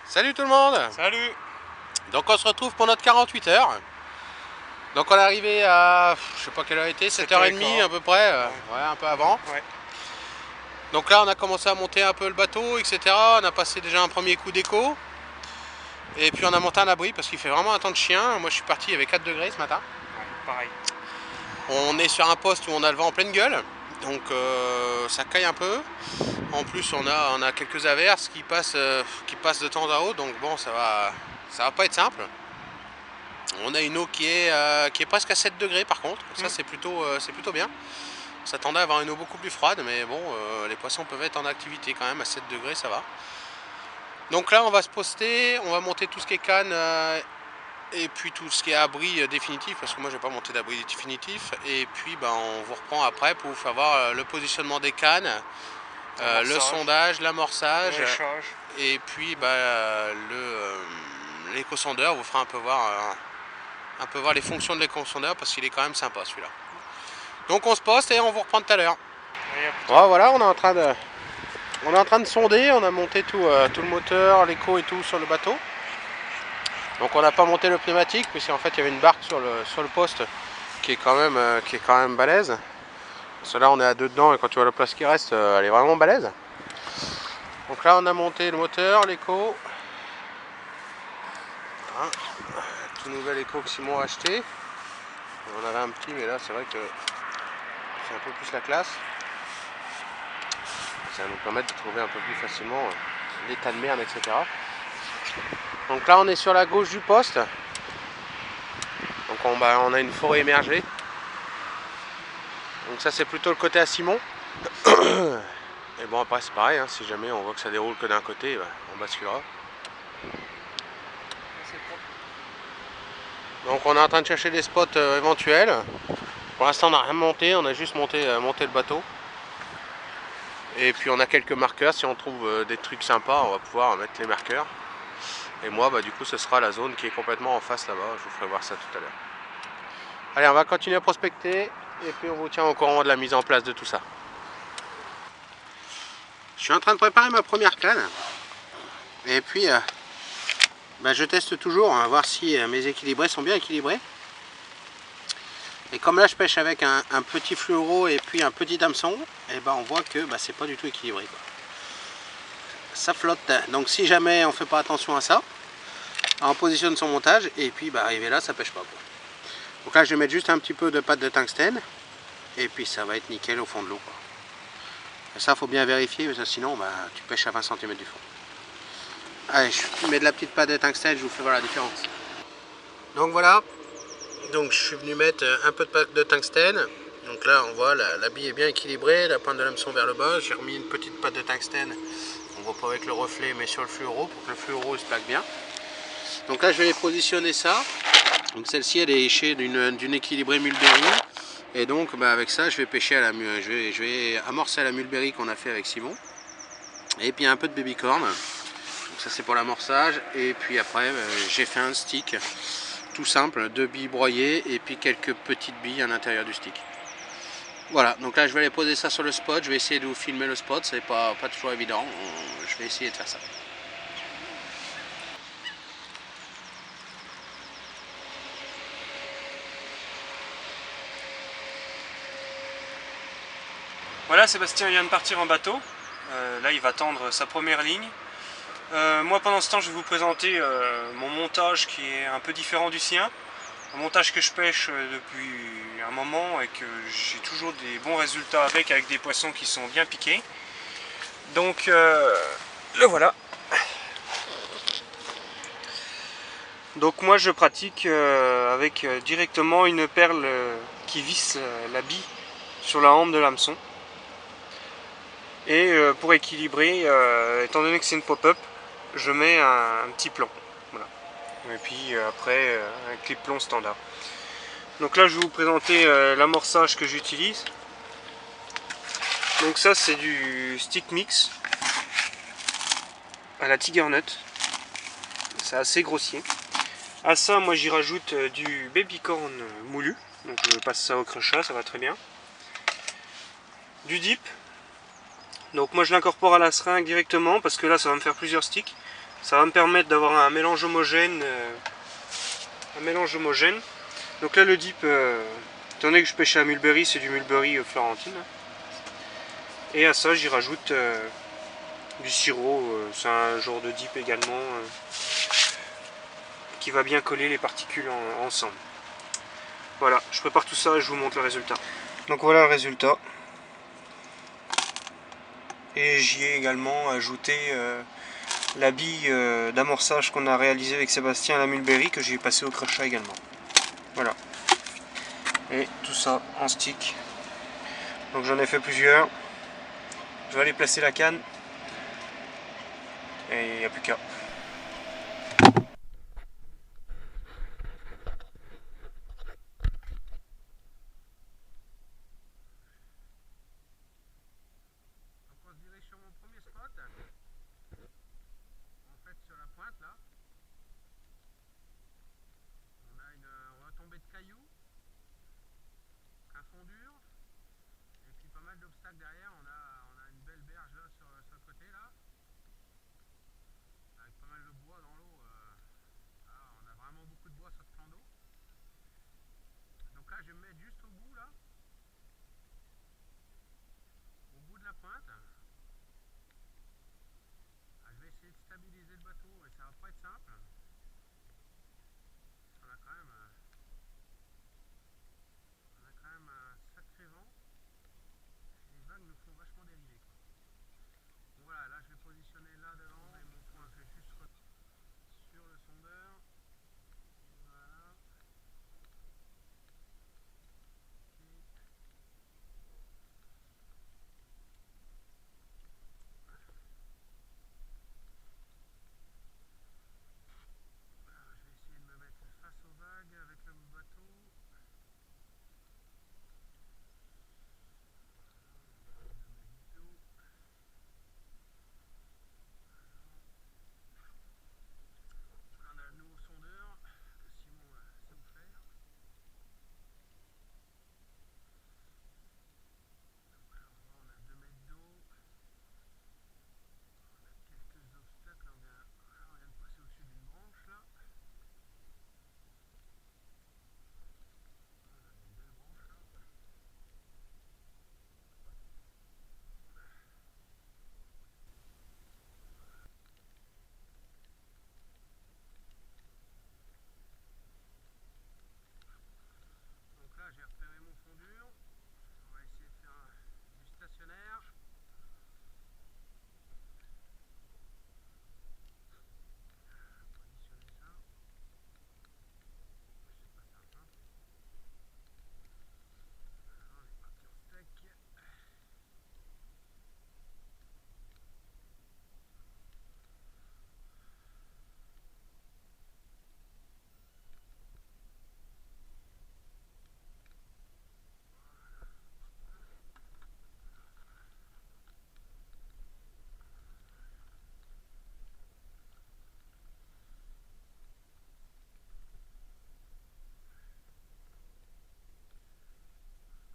Salut tout le monde. Salut. Donc on se retrouve pour notre 48 heures. Donc on est arrivé à, je sais pas quelle heure il était, 7h30 à peu près, ouais, un peu avant. Ouais. Donc là on a commencé à monter un peu le bateau, etc. On a passé déjà un premier coup d'écho. Et puis on a monté un abri parce qu'il fait vraiment un temps de chien. Moi je suis parti, il y avait 4 degrés ce matin. Ouais, pareil. On est sur un poste où on a le vent en pleine gueule. Donc ça caille un peu. En plus on a quelques averses qui passent de temps à autre. Donc bon, ça va pas être simple. On a une eau qui est presque à 7 degrés par contre. Ça c'est plutôt bien. On s'attendait à avoir une eau beaucoup plus froide. Mais bon, les poissons peuvent être en activité quand même. À 7 degrés ça va. Donc là on va se poster. On va monter tout ce qui est canne. Et puis tout ce qui est abri définitif, parce que moi j'ai pas monté d'abri définitif. Et puis on vous reprend après pour vous faire voir le positionnement des cannes, le sondage, l'amorçage, et puis l'éco-sondeur. Vous fera un peu voir les fonctions de l'éco-sondeur, parce qu'il est quand même sympa celui-là. Donc on se poste et on vous reprend tout à l'heure. Voilà, on est en train de sonder. On a monté tout le moteur, l'éco et tout sur le bateau. Donc on n'a pas monté le pneumatique, puisqu'en fait il y avait une barque sur le poste qui est quand même balèze. Parce que là on est à deux dedans et quand tu vois la place qui reste, elle est vraiment balèze. Donc là on a monté le moteur, l'éco. Voilà. Tout nouvel éco que Simon a acheté. On avait un petit, mais là c'est vrai que c'est un peu plus la classe. Ça va nous permettre de trouver un peu plus facilement les tas de merde, etc. Donc là on est sur la gauche du poste. Donc on a une forêt émergée. Donc ça c'est plutôt le côté à Simon. Et bon après c'est pareil, hein, si jamais on voit que ça déroule que d'un côté, on basculera. Donc on est en train de chercher des spots éventuels. Pour l'instant on n'a rien monté, on a juste monté le bateau. Et puis on a quelques marqueurs, si on trouve des trucs sympas on va pouvoir mettre les marqueurs. Et moi du coup ce sera la zone qui est complètement en face là-bas, je vous ferai voir ça tout à l'heure. Allez, on va continuer à prospecter et puis on vous tient au courant de la mise en place de tout ça. Je suis en train de préparer ma première canne. Et puis je teste toujours, hein, voir si mes équilibrés sont bien équilibrés. Et comme là je pêche avec un petit fluoro et puis un petit hameçon, et on voit que c'est pas du tout équilibré, quoi. Ça flotte, donc si jamais on fait pas attention à ça, on positionne son montage et puis arrivé là ça pêche pas, quoi. Donc là je vais mettre juste un petit peu de pâte de tungstène et puis ça va être nickel au fond de l'eau, quoi. Et ça faut bien vérifier parce que sinon tu pêches à 20 cm du fond. Allez, je mets de la petite pâte de tungstène, je vous fais voir la différence. Donc voilà, donc je suis venu mettre un peu de pâte de tungstène. Donc là on voit la bille est bien équilibrée, la pointe de l'hameçon vers le bas. J'ai remis une petite pâte de tungstène, on voit pas avec le reflet mais sur le fluoro pour que le fluoro se plaque bien. Donc là je vais positionner ça. Donc celle-ci elle est échée d'une équilibrée mulberry. Et donc avec ça je vais pêcher à je vais amorcer à la mulberry qu'on a fait avec Simon. Et puis un peu de babycorn. Donc ça c'est pour l'amorçage. Et puis après j'ai fait un stick tout simple, 2 billes broyées et puis quelques petites billes à l'intérieur du stick. Voilà, donc là je vais aller poser ça sur le spot. Je vais essayer de vous filmer le spot, c'est pas toujours évident. Je vais essayer de faire ça. Voilà, Sébastien vient de partir en bateau. Là il va tendre sa première ligne. Moi pendant ce temps je vais vous présenter mon montage qui est un peu différent du sien. Un montage que je pêche depuis un moment et que j'ai toujours des bons résultats avec des poissons qui sont bien piqués. Donc le voilà. Donc moi je pratique avec directement une perle qui visse la bille sur la hampe de l'hameçon. Et pour équilibrer, étant donné que c'est une pop-up, je mets un petit plomb. Voilà. Et puis après, un clip plomb standard. Donc là, je vais vous présenter l'amorçage que j'utilise. Donc ça, c'est du stick mix à la Tiger Nut. C'est assez grossier. À ça, moi j'y rajoute du baby corn moulu. Donc je passe ça au crochet, ça va très bien. Du dip. Donc moi je l'incorpore à la seringue directement parce que là ça va me faire plusieurs sticks. Ça va me permettre d'avoir un mélange homogène. Donc là le dip, étant donné que je pêche à mulberry, c'est du mulberry florentine. Et à ça j'y rajoute du sirop, c'est un genre de dip également qui va bien coller les particules ensemble. Voilà, je prépare tout ça et je vous montre le résultat. Donc voilà le résultat. Et j'y ai également ajouté la bille d'amorçage qu'on a réalisé avec Sébastien à la mulberry que j'ai passé au crochet également. Voilà. Et tout ça en stick. Donc j'en ai fait plusieurs. Je vais aller placer la canne. Et il n'y a plus qu'à. On se dirige sur mon premier spot. En fait, sur la pointe là, on a une retombée de cailloux, un fond dur, et puis pas mal d'obstacles derrière. On a une belle berge là sur ce côté là, avec pas mal de bois dans l'eau. On a vraiment beaucoup de bois sur ce plan d'eau. Donc là, je vais me mettre juste au bout là, au bout de la pointe. Je vais essayer de stabiliser le bateau, mais ça va pas être simple. On a quand même un sacré vent. Et les vagues nous font vachement dériver, quoi. Bon, voilà, là je vais positionner là devant et mon point, je vais juste sur le sondeur. Voilà. Okay. Voilà, je vais essayer de me mettre face aux vagues avec le bateau. On a le nouveau sondeur que Simon sait où faire. Donc là on voit on a 2 mètres d'eau. On a quelques obstacles. On vient de passer au-dessus d'une branche là. On a une belle branche là. Donc là j'ai repéré mon fond dur. On va essayer de faire du stationnaire. Positionner ça. C'est pas simple, hein. Alors, on est parti en steak.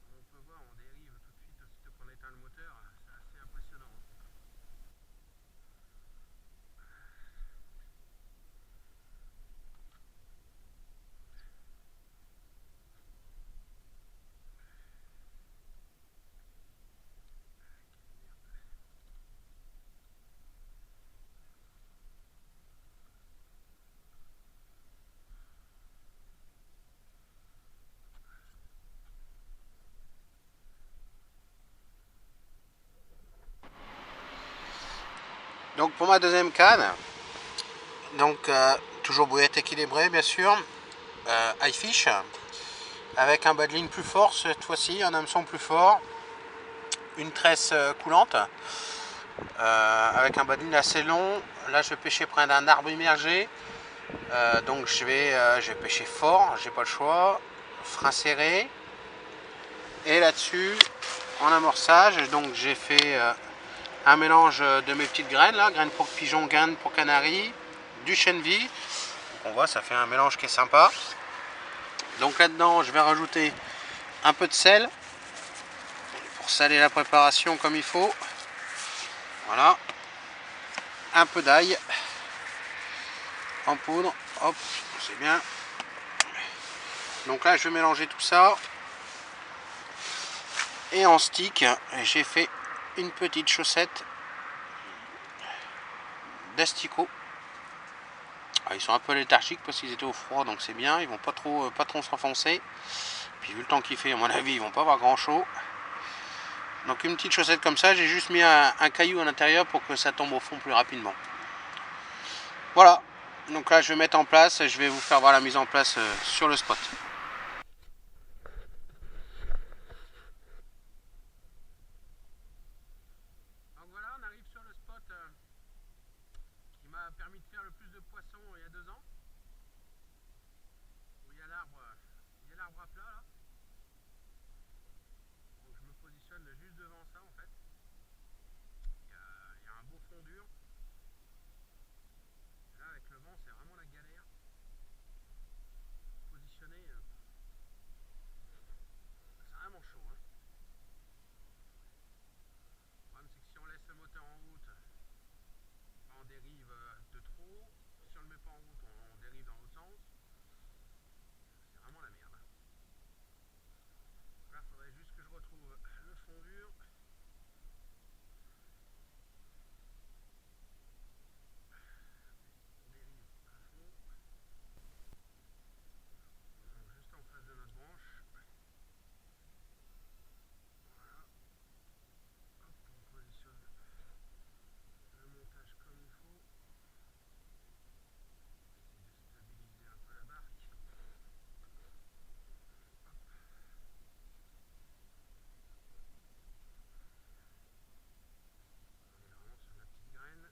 Comme on peut voir, on dérive tout de suite aussitôt qu'on éteint le moteur. C'est assez impressionnant. Donc pour ma deuxième canne, donc toujours bouillette équilibrée bien sûr, high fish, avec un bas de ligne plus fort cette fois-ci, un hameçon plus fort, une tresse coulante, avec un bas de ligne assez long. Là je vais pêcher près d'un arbre immergé, donc je vais pêcher fort, j'ai pas le choix, frein serré, et là-dessus en amorçage, donc j'ai fait un mélange de mes petites graines là, graines pour pigeon, graines pour canari, du chènevis, On voit, ça fait un mélange qui est sympa. Donc là-dedans, je vais rajouter un peu de sel pour saler la préparation comme il faut. Voilà. Un peu d'ail en poudre. Hop, c'est bien. Donc là, je vais mélanger tout ça. Et en stick, j'ai fait une petite chaussette d'asticots. Ils sont un peu léthargiques parce qu'ils étaient au froid, donc c'est bien. Ils vont pas trop s'enfoncer. Puis vu le temps qu'il fait, à mon avis, ils vont pas avoir grand chaud. Donc une petite chaussette comme ça, j'ai juste mis un caillou à l'intérieur pour que ça tombe au fond plus rapidement. Voilà. Donc là, je vais mettre en place. Je vais vous faire voir la mise en place sur le spot. Donc voilà, on arrive sur le spot qui m'a permis de faire le plus de poissons il y a 2 ans. Où il y a l'arbre à plat là. Donc je me positionne juste devant ça en fait. Il y a un beau fond dur. Et là avec le vent c'est vraiment la galère. Positionner, c'est vraiment chaud. Hein. Le problème c'est que si on laisse le moteur en route, on dérive de trop. Si on le met pas en route, on dérive dans l'autre sens. C'est vraiment la merde. Là, il faudrait juste que je retrouve le fond dur. On dérive à fond. Donc, juste en face de notre branche. Voilà. Hop, on positionne le montage comme il faut. On essaie de stabiliser un peu la barque. On est vraiment sur la petite graine.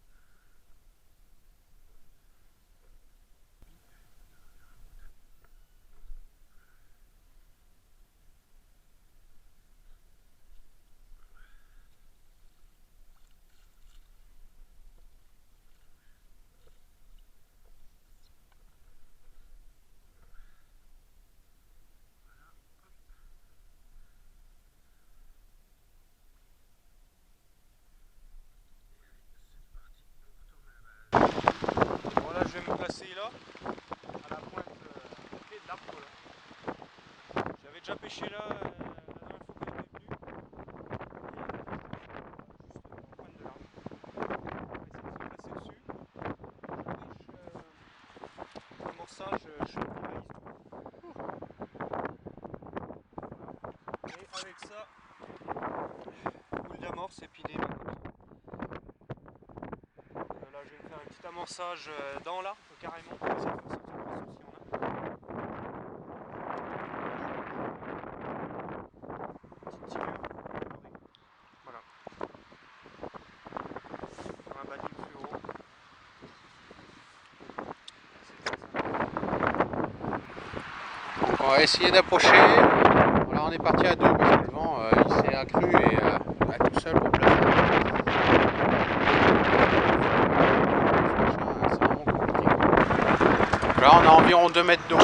Voilà, je vais me placer là, à la pointe pied de l'arbre là. J'avais déjà pêché là la dernière fois qu'on était venu. Et avec ça, boule d'amorce et puis des mains. Là, je vais me faire un petit amorçage dans l'arbre carrément. Cette fois-ci, on a. Petite tirure. Voilà. On a battu le fluo. Donc on va essayer d'approcher. Là on est parti à 2 parce que le vent il s'est accru et à tout seul pour placer. C'est vraiment compliqué. Là on a environ 2 mètres d'eau.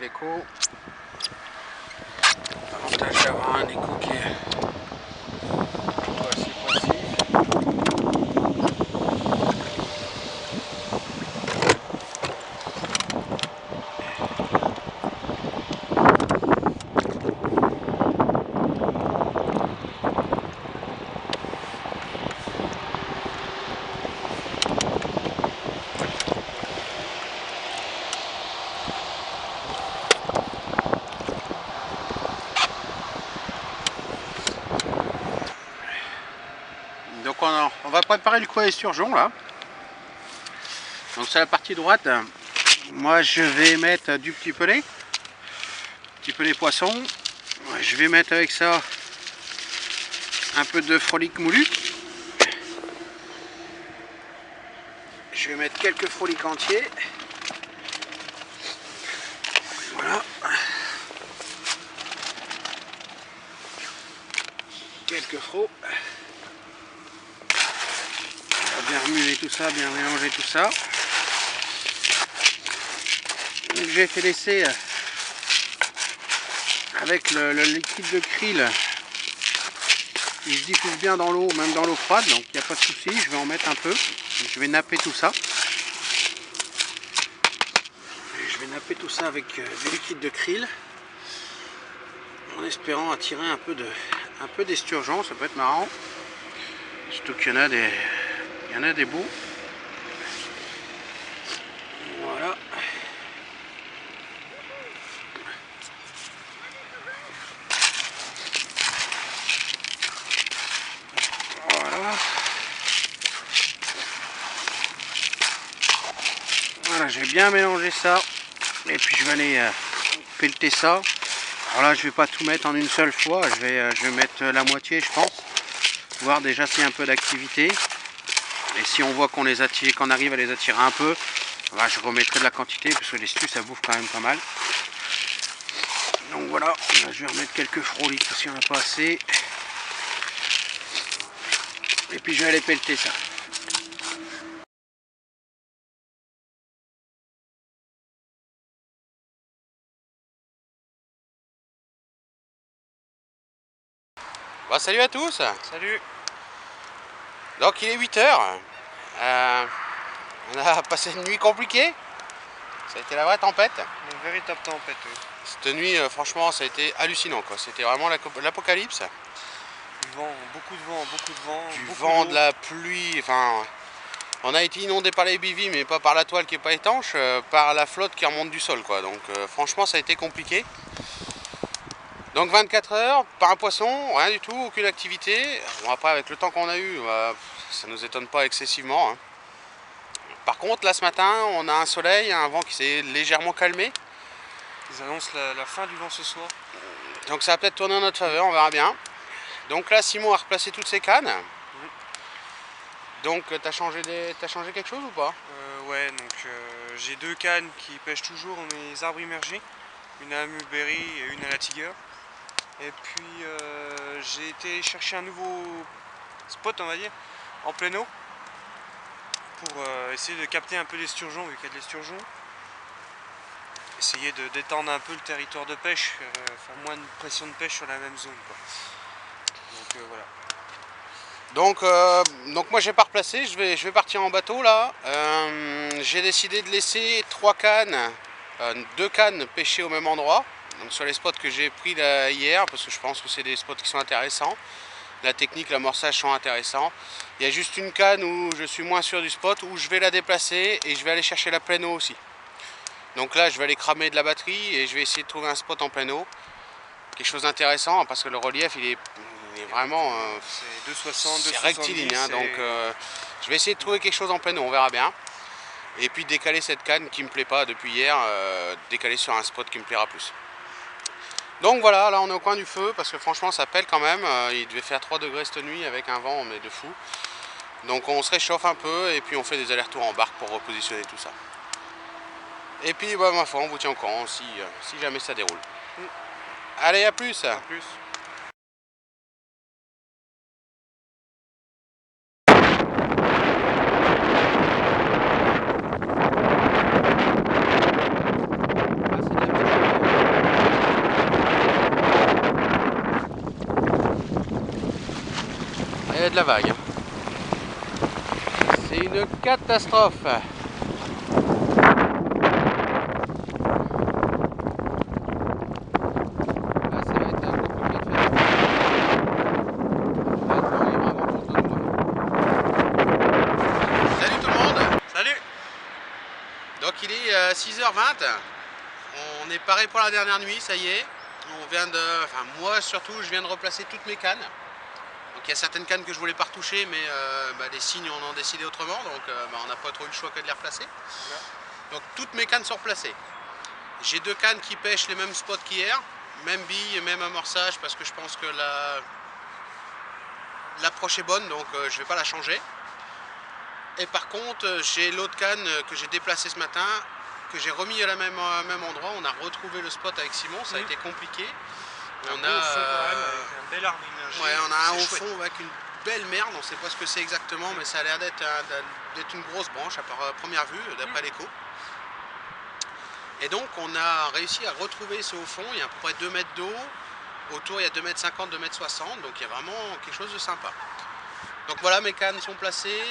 L'écho. L'avantage d'avoir un écho qui est plutôt assez précis. préparer le coup à esturgeon là. Donc c'est la partie droite. Moi je vais mettre du petit pelé poisson. Je vais mettre avec ça un peu de frolic moulu. Je vais mettre quelques frolics entiers. Voilà. Quelques frots. On va bien remuer tout ça, bien mélanger tout ça. Donc j'ai fait laisser avec le liquide de krill. Il se diffuse bien dans l'eau, même dans l'eau froide, donc il n'y a pas de souci. Je vais en mettre un peu. Je vais napper tout ça. Et je vais napper tout ça avec du liquide de krill. En espérant attirer un peu d'esturgeon, ça peut être marrant. Surtout qu'il y en a des beaux. Voilà. Voilà, j'ai bien mélangé ça. Et puis je vais aller pelleter ça. Alors là, je vais pas tout mettre en une seule fois. Je vais mettre la moitié, je pense. Voir déjà s'il y a un peu d'activité. Et si on voit qu'on arrive à les attirer un peu, bah, je remettrai de la quantité parce que les stus ça bouffe quand même pas mal. Donc voilà, je vais remettre quelques frolics si on n'a pas assez. Et puis je vais aller pelleter ça. Bon, salut à tous. Salut. Donc il est 8 h. On a passé une nuit compliquée. Ça a été la vraie tempête. Une véritable tempête. Oui. Cette nuit, franchement, ça a été hallucinant, quoi. C'était vraiment l'apocalypse. Du vent, beaucoup de vent, Du vent, de la pluie. Enfin, on a été inondé par les bivis, mais pas par la toile qui est pas étanche, par la flotte qui remonte du sol, quoi. Donc, franchement, ça a été compliqué. Donc 24 heures, pas un poisson, rien du tout, aucune activité. Bon, après, avec le temps qu'on a eu, ça nous étonne pas excessivement. Hein. Par contre, là ce matin, on a un soleil, un vent qui s'est légèrement calmé. Ils annoncent la fin du vent ce soir. Donc ça va peut-être tourner en notre faveur, on verra bien. Donc là, Simon a replacé toutes ses cannes. Oui. Donc t'as changé quelque chose ou pas? Ouais, donc j'ai 2 cannes qui pêchent toujours mes arbres immergés. Une à Mulberry et une à la Tiger. Et puis j'ai été chercher un nouveau spot, on va dire, en pleine eau. Pour essayer de capter un peu l'esturgeon, vu qu'il y a de l'esturgeon. Essayer de détendre un peu le territoire de pêche, faire moins de pression de pêche sur la même zone, quoi. Donc voilà. Donc moi j'ai pas replacé, je vais partir en bateau là. J'ai décidé de laisser 3 cannes, 2 cannes pêchées au même endroit. Donc sur les spots que j'ai pris là, hier, parce que je pense que c'est des spots qui sont intéressants. La technique, l'amorçage sont intéressants. Il y a juste une canne où je suis moins sûr du spot, où je vais la déplacer et je vais aller chercher la pleine eau aussi. Donc là je vais aller cramer de la batterie et je vais essayer de trouver un spot en pleine eau. Quelque chose d'intéressant parce que le relief il est vraiment c'est 260, c'est rectiligne, hein, donc je vais essayer de trouver quelque chose en pleine eau, on verra bien. Et puis décaler cette canne qui me plaît pas depuis hier, décaler sur un spot qui me plaira plus. Donc voilà, là on est au coin du feu parce que franchement ça pèle quand même. Il devait faire 3 degrés cette nuit avec un vent mais de fou. Donc on se réchauffe un peu et puis on fait des allers-retours en barque pour repositionner tout ça. Et puis bah, ma foi, on vous tient au courant si jamais ça déroule. Allez, à plus. À plus. Il y a de la vague. C'est une catastrophe. Donc il est 6h20, on est paré pour la dernière nuit, ça y est. On vient de, enfin moi surtout, je viens de replacer toutes mes cannes. Donc il y a certaines cannes que je voulais pas retoucher, mais les signes en ont décidé autrement, donc on n'a pas trop eu le choix que de les replacer. Donc toutes mes cannes sont replacées. J'ai 2 cannes qui pêchent les mêmes spots qu'hier, même bille, même amorçage, parce que je pense que l'approche est bonne, donc je vais pas la changer. Et par contre, j'ai l'autre canne que j'ai déplacée ce matin, que j'ai remis à la même endroit. On a retrouvé le spot avec Simon, ça a été compliqué. On a un bel arbre immergé. Ouais, on a un au fond avec une belle merde, on ne sait pas ce que c'est exactement, mais ça a l'air d'être une grosse branche à première vue, d'après l'écho. Et donc on a réussi à retrouver ce au fond, il y a à peu près 2 mètres d'eau, autour il y a 2,50 m, 2,60 m, donc il y a vraiment quelque chose de sympa. Donc voilà, mes cannes sont placées,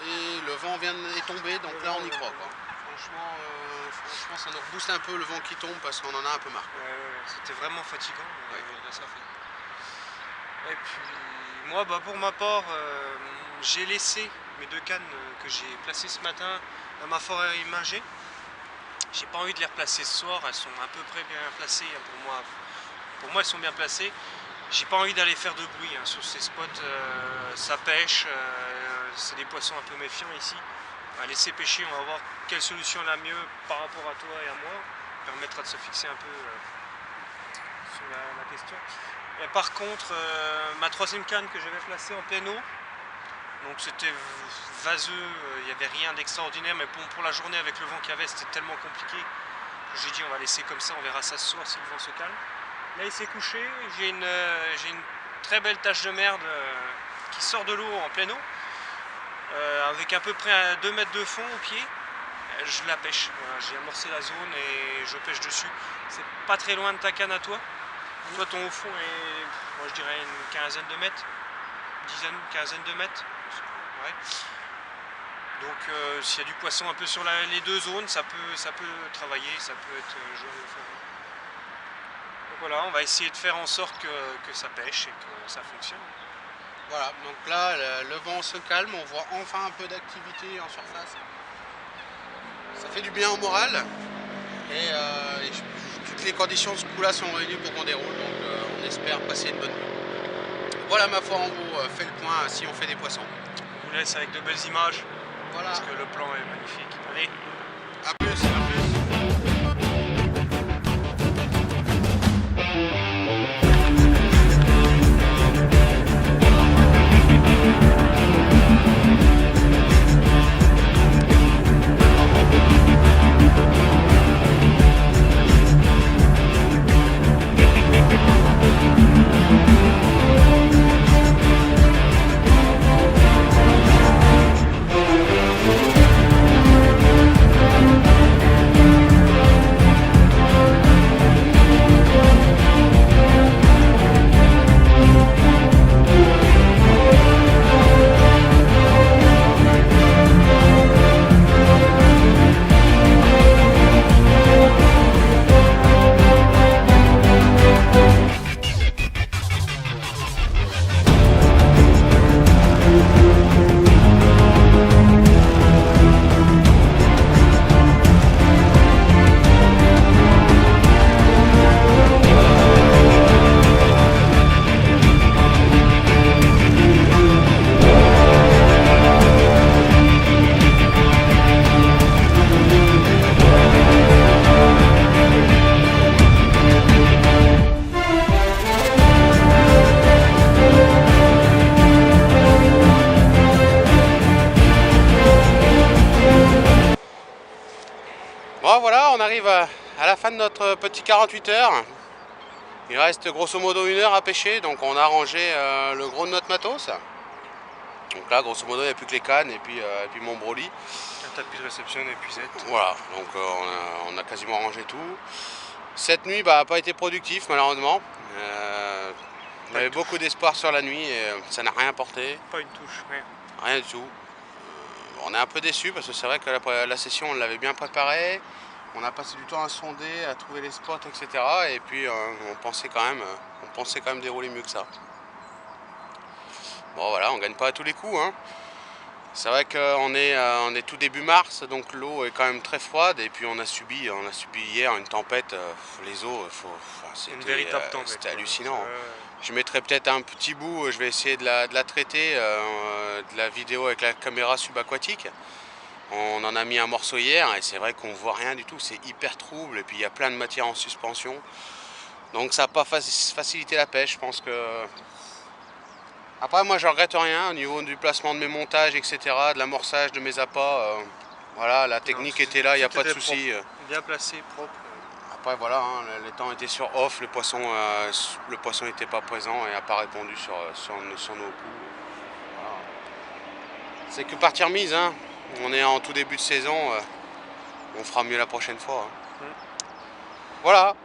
et le vent est tombé, donc là on y croit, quoi. Franchement ça nous rebooste un peu le vent qui tombe parce qu'on en a un peu marre. C'était vraiment fatigant, là ça fait. Et puis moi pour ma part, j'ai laissé mes 2 cannes que j'ai placées ce matin dans ma forêt immergée. J'ai pas envie de les replacer ce soir, elles sont à peu près bien placées pour moi elles sont bien placées. J'ai pas envie d'aller faire de bruit sur ces spots, ça pêche, c'est des poissons un peu méfiants ici. On va laisser pêcher, on va voir quelle solution est la mieux par rapport à toi et à moi. Ça permettra de se fixer un peu sur la question. Et par contre, ma 3e canne que j'avais placée en pleine eau, donc c'était vaseux, il n'y avait rien d'extraordinaire, mais pour la journée avec le vent qu'il y avait, c'était tellement compliqué que j'ai dit on va laisser comme ça, on verra ça ce soir si le vent se calme. Là il s'est couché, j'ai une très belle tache de merde qui sort de l'eau en pleine eau, avec à peu près 2 mètres de fond au pied. Je la pêche, voilà, j'ai amorcé la zone et je pêche dessus. C'est pas très loin de ta canne à toi. Toi ton au fond est, moi je dirais une quinzaine de mètres, quinzaine de mètres. Ouais. Donc s'il y a du poisson un peu sur les 2 zones, ça peut travailler, ça peut être jouable. Donc voilà, on va essayer de faire en sorte que ça pêche et que ça fonctionne. Voilà, donc là le vent se calme, on voit enfin un peu d'activité en surface. Ça fait du bien au moral et toutes les conditions de ce coup-là sont réunies pour qu'on déroule, donc on espère passer une bonne nuit. Voilà ma foi en haut, fait le point si on fait des poissons. On vous laisse avec de belles images, voilà. Parce que le plan est magnifique. Allez, à plus, à plus. Bon voilà, on arrive à la fin de notre petit 48 heures. Il reste grosso modo 1 heure à pêcher, donc on a rangé le gros de notre matos. Donc là grosso modo il n'y a plus que les cannes et puis mon broli. un tapis de réception, une épuisette. Voilà, donc on a quasiment rangé tout. Cette nuit n'a pas été productif malheureusement. On avait beaucoup d'espoir sur la nuit et ça n'a rien porté. Pas une touche, rien. Rien du tout. On est un peu déçus parce que c'est vrai que la session on l'avait bien préparée. On a passé du temps à sonder, à trouver les spots, etc. Et puis on pensait quand même dérouler mieux que ça. Bon voilà, on gagne pas à tous les coups, hein. C'est vrai qu'on est tout début mars, donc l'eau est quand même très froide et puis on a subi hier une tempête, les eaux, Une véritable tempête. c'était hallucinant. Ouais. Je mettrai peut-être un petit bout, je vais essayer de la traiter, de la vidéo avec la caméra subaquatique. On en a mis un morceau hier et c'est vrai qu'on voit rien du tout, c'est hyper trouble et puis il y a plein de matière en suspension. Donc ça n'a pas facilité la pêche, je pense que... Après moi je regrette rien au niveau du placement de mes montages, etc., de l'amorçage de mes appâts. Voilà, la technique était là, il n'y a pas de souci. Bien placé, propre. Après voilà, hein, les temps étaient sur off, le poisson n'était pas présent et n'a pas répondu sur nos coups. Voilà. C'est que partie remise, hein. On est en tout début de saison, on fera mieux la prochaine fois. Hein. Voilà.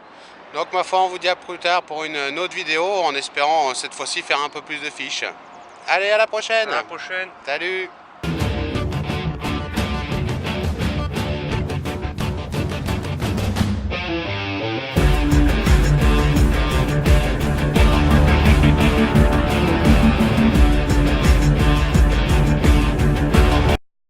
Donc ma foi, on vous dit à plus tard pour une autre vidéo en espérant cette fois-ci faire un peu plus de fiches. Allez, à la prochaine. À la prochaine. Salut.